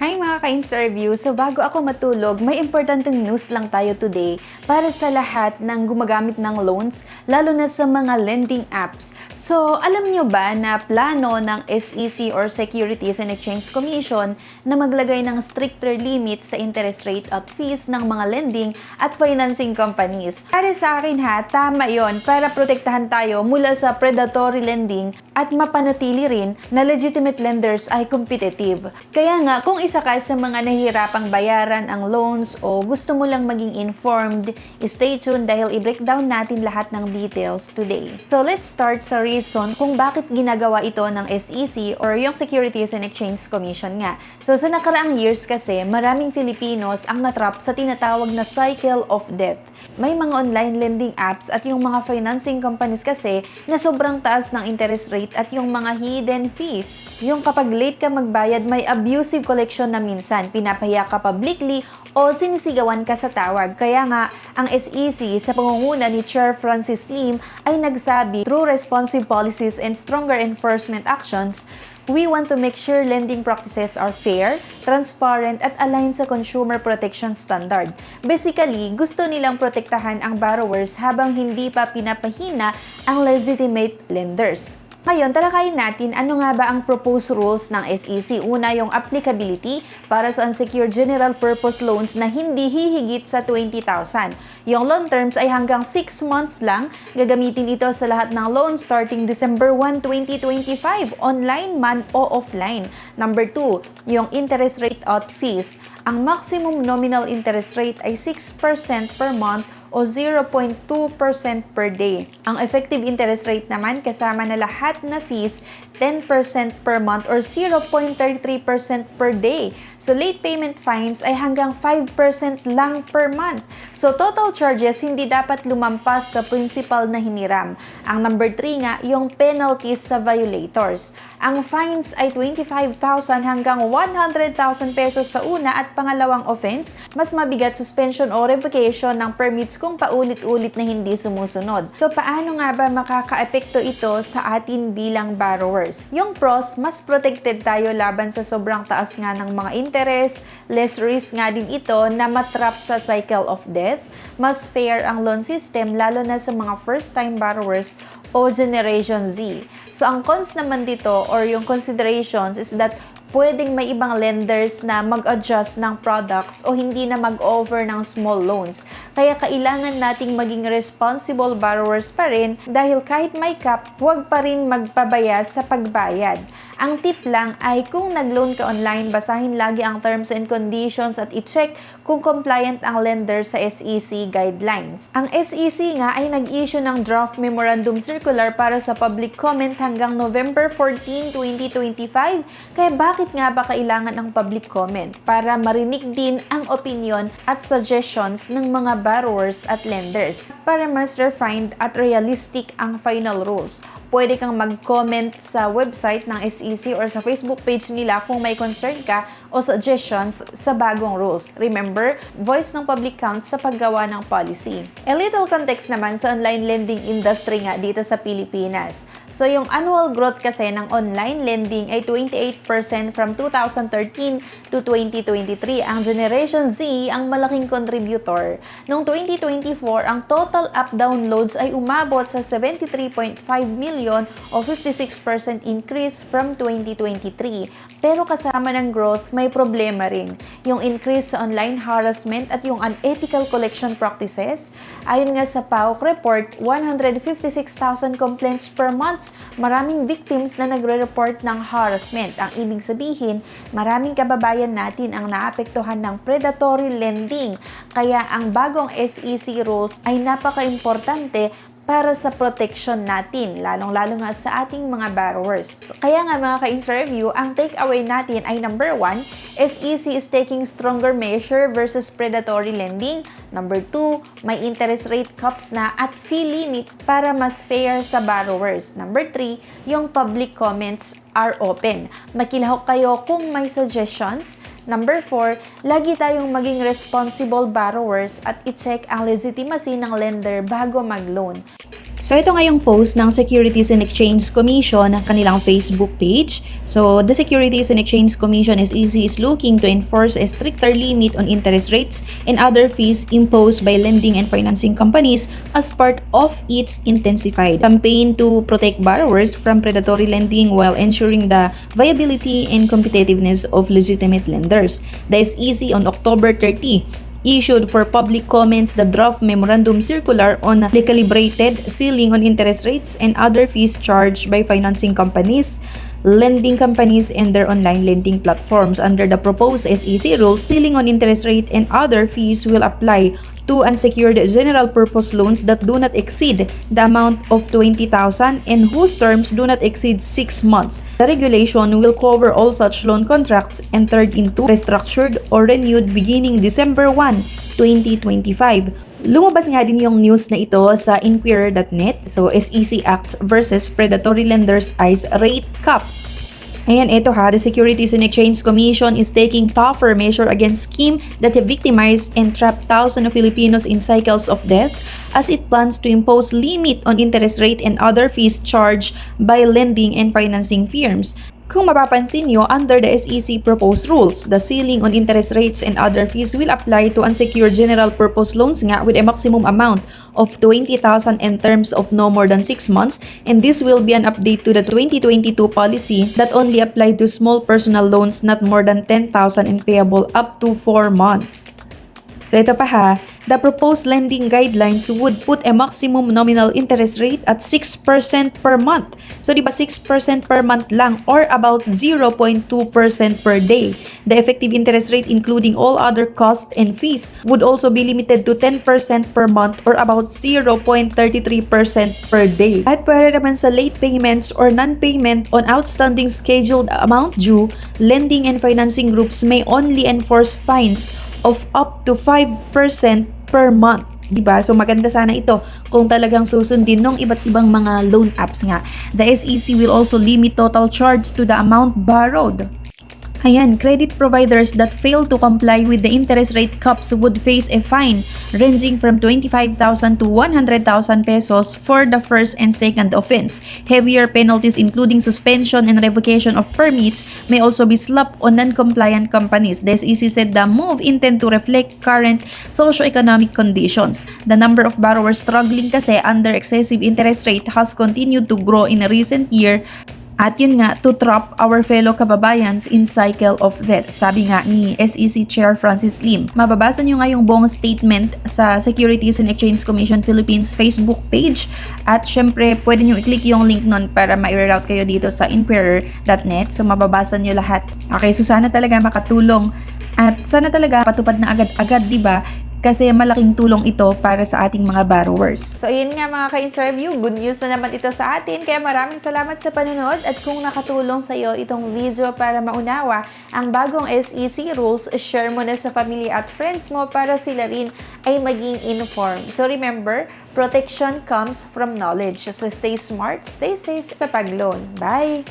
Hi mga ka-Insta-Review! So bago ako matulog, may importanteng news lang tayo today para sa lahat ng gumagamit ng loans, lalo na sa mga lending apps. So alam nyo ba na plano ng SEC or Securities and Exchange Commission na maglagay ng stricter limit sa interest rate at fees ng mga lending at financing companies? Para sa akin ha, tama yon para protektahan tayo mula sa predatory lending at mapanatili rin na legitimate lenders ay competitive. Kaya nga, kung isa ka sa mga nahihirapang bayaran ang loans o gusto mo lang maging informed, stay tuned dahil i-breakdown natin lahat ng details today. So let's start sa reason kung bakit ginagawa ito ng SEC or yung Securities and Exchange Commission nga. So sa nakaraang years kasi, maraming Filipinos ang natrap sa tinatawag na cycle of debt. May mga online lending apps at yung mga financing companies kasi na sobrang taas ng interest rate at yung mga hidden fees. Yung kapag late ka magbayad, may abusive collection na minsan, pinapahiya ka publicly o sinisigawan ka sa tawag. Kaya nga, ang SEC sa pangunguna ni Chair Francis Lim ay nagsabi, through responsive policies and stronger enforcement actions, we want to make sure lending practices are fair, transparent, at aligned sa consumer protection standard. Basically, gusto nilang protektahan ang borrowers habang hindi pa pinapahina ang legitimate lenders. Ngayon, talakayin natin ano nga ba ang proposed rules ng SEC. Una, yung applicability para sa unsecured general purpose loans na hindi hihigit sa 20,000. Yung loan terms ay hanggang 6 months lang. Gagamitin ito sa lahat ng loans starting December 1, 2025, online man o offline. Number 2, yung interest rate at fees. Ang maximum nominal interest rate ay 6% per month o 0.2% per day. Ang effective interest rate naman kasama na lahat na fees, 10% per month or 0.33% per day. So late payment fines ay hanggang 5% lang per month. So total charges hindi dapat lumampas sa principal na hiniram. Ang number 3 nga, yung penalties sa violators. Ang fines ay 25,000 hanggang 100,000 pesos sa una at pangalawang offense. Mas mabigat suspension o revocation ng permits kung paulit-ulit na hindi sumusunod. So paano nga ba makakaepekto ito sa atin bilang borrowers? Yung pros, mas protected tayo laban sa sobrang taas nga ng mga interest, less risk nga din ito na matrap sa cycle of debt, mas fair ang loan system lalo na sa mga first-time borrowers o Generation Z. So ang cons naman dito or yung considerations is that pwedeng may ibang lenders na mag-adjust ng products o hindi na mag-offer ng small loans. Kaya kailangan nating maging responsible borrowers pa rin dahil kahit may cap, huwag pa rin magpabaya sa pagbayad. Ang tip lang ay kung nag-loan ka online, basahin lagi ang terms and conditions at i-check kung compliant ang lender sa SEC guidelines. Ang SEC nga ay nag-issue ng draft memorandum circular para sa public comment hanggang November 14, 2025. Kaya bakit nga ba kailangan ang public comment? Para marinig din ang opinion at suggestions ng mga borrowers at lenders para mas refined at realistic ang final rules. Pwede kang mag-comment sa website ng SEC or sa Facebook page nila kung may concern ka o suggestions sa bagong rules. Remember, voice ng public counts sa paggawa ng policy. A little context naman sa online lending industry nga dito sa Pilipinas. So yung annual growth kasi ng online lending ay 28% from 2013 to 2023. Ang Generation Z ang malaking contributor. Noong 2024, ang total app downloads ay umabot sa 73.5 million o 56% increase from 2023. Pero kasama ng growth, may problema rin. Yung increase sa online harassment at yung unethical collection practices. Ayon nga sa PAOK report, 156,000 complaints per month. Maraming victims na nagre-report ng harassment. Ang ibig sabihin, maraming kababayan natin ang naapektuhan ng predatory lending. Kaya ang bagong SEC rules ay napaka-importante para sa protection natin, lalong-lalo nga sa ating mga borrowers. Kaya nga mga ka-Insta-Review, ang takeaway natin ay number 1, SEC is taking stronger measure versus predatory lending. Number 2, may interest rate caps na at fee limit para mas fair sa borrowers. Number 3, yung public comments are open. Makilahok kayo kung may suggestions. Number 4, lagi tayong maging responsible borrowers at i-check ang legitimacy ng lender bago mag-loan. So ito nga yung post ng Securities and Exchange Commission ng kanilang Facebook page. So the Securities and Exchange Commission is looking to enforce a stricter limit on interest rates and other fees imposed by lending and financing companies as part of its intensified campaign to protect borrowers from predatory lending while ensuring the viability and competitiveness of legitimate lenders. The SEC on October 30 issued for public comments the draft memorandum circular on recalibrated ceiling on interest rates and other fees charged by financing companies, lending companies, and their online lending platforms. Under the proposed SEC rules, ceiling on interest rate and other fees will apply to unsecured general purpose loans that do not exceed the amount of 20,000 and whose terms do not exceed 6 months. The regulation will cover all such loan contracts entered into, restructured, or renewed beginning December 1, 2025. Lumabas nga din yung news na ito sa Inquirer.net. So, SEC acts versus predatory lenders ICE rate cap. Ayan, ito ha, the Securities and Exchange Commission is taking tougher measure against scheme that have victimized and trapped thousands of Filipinos in cycles of debt as it plans to impose limit on interest rate and other fees charged by lending and financing firms. Kung mapapansin nyo, under the SEC proposed rules, the ceiling on interest rates and other fees will apply to unsecured general purpose loans nga with a maximum amount of 20,000 in terms of no more than 6 months, and this will be an update to the 2022 policy that only applied to small personal loans not more than 10,000 and payable up to 4 months. So ito pa ha, the proposed lending guidelines would put a maximum nominal interest rate at 6% per month. So di ba 6% per month lang or about 0.2% per day. The effective interest rate including all other costs and fees would also be limited to 10% per month or about 0.33% per day. At pwede naman sa late payments or non-payment on outstanding scheduled amount due, lending and financing groups may only enforce fines of up to 5% per month. Diba? So maganda sana ito kung talagang susundin ng iba't ibang mga loan apps nga. The SEC will also limit total charge to the amount borrowed. Ayan, credit providers that fail to comply with the interest rate caps would face a fine ranging from 25,000 to 100,000 pesos for the first and second offense. Heavier penalties including suspension and revocation of permits may also be slapped on non-compliant companies. The SEC said the move intend to reflect current socio-economic conditions. The number of borrowers struggling kasi under excessive interest rate has continued to grow in a recent year. At yun nga, to trap our fellow kababayans in cycle of debt. Sabi nga ni SEC Chair Francis Lim. Mababasa nyo nga yung buong statement sa Securities and Exchange Commission Philippines Facebook page. At syempre, pwede nyo i-click yung link nun para ma-reroute kayo dito sa Inquirer.net. So mababasa nyo lahat. Okay, so sana talaga makatulong. At sana talaga patupad na agad-agad, diba? Kasi malaking tulong ito para sa ating mga borrowers. So ayun nga mga ka-interview, good news na naman ito sa atin. Kaya maraming salamat sa panonood at kung nakatulong sa iyo itong video para maunawa ang bagong SEC rules, share mo na sa family at friends mo para sila rin ay maging informed. So remember, protection comes from knowledge. So stay smart, stay safe sa pag-loan. Bye!